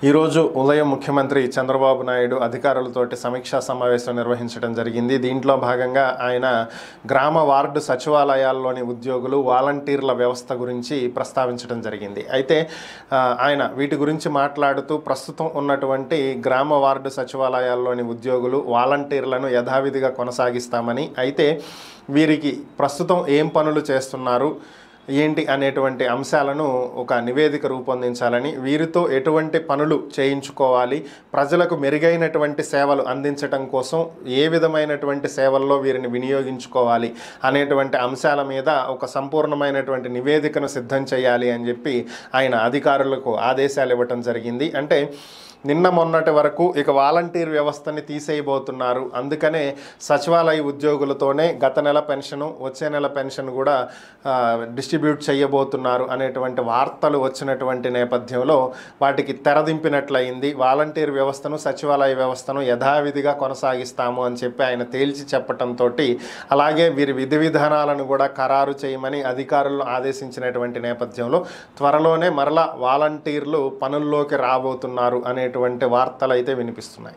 ఈరోజు ఉదయం ముఖ్యమంత్రి చంద్రబాబు నాయుడు అధికారులతోటి సమీక్షా సమావేశం నిర్వహించడం జరిగింది. దీంట్లో భాగంగా ఆయన గ్రామ వార్డు సచివాలయాల్లోని ఉద్యోగులు వాలంటీర్ల వ్యవస్థ గురించి ప్రస్తావించడం జరిగింది. అయితే ఆయన వీటి గురించి మాట్లాడుతూ ప్రస్తుతం ఉన్నటువంటి గ్రామ వార్డు సచివాలయాల్లోని ఉద్యోగులు వాలంటీర్లను యథావిధిగా కొనసాగిస్తామని, అయితే వీరికి ప్రస్తుతం ఏం పనులు చేస్తున్నారు ఏంటి అనేటువంటి అంశాలను ఒక నివేదిక రూపొందించాలని, వీరితో ఎటువంటి పనులు చేయించుకోవాలి, ప్రజలకు మెరుగైనటువంటి సేవలు అందించడం కోసం ఏ విధమైనటువంటి సేవల్లో వీరిని వినియోగించుకోవాలి అనేటువంటి అంశాల మీద ఒక సంపూర్ణమైనటువంటి నివేదికను సిద్ధం చేయాలి అని చెప్పి ఆయన అధికారులకు ఆదేశాలు ఇవ్వటం జరిగింది. అంటే నిన్న మొన్నటి వరకు ఇక వాలంటీర్ వ్యవస్థని తీసేయబోతున్నారు, అందుకనే సచివాలయ ఉద్యోగులతోనే గత నెల పెన్షను వచ్చే నెల పెన్షన్ కూడా డిస్ట్రిబ్యూట్ చేయబోతున్నారు అనేటువంటి వార్తలు వచ్చినటువంటి నేపథ్యంలో వాటికి తెరదింపినట్లయింది. వాలంటీర్ వ్యవస్థను సచివాలయ వ్యవస్థను యథావిధిగా కొనసాగిస్తాము అని చెప్పి ఆయన తేల్చి చెప్పడంతో, అలాగే వీరి విధి విధానాలను కూడా ఖరారు చేయమని అధికారులను ఆదేశించినటువంటి నేపథ్యంలో త్వరలోనే మరలా వాలంటీర్లు పనుల్లోకి రాబోతున్నారు అనే వార్తలు అయితే వినిపిస్తున్నాయి.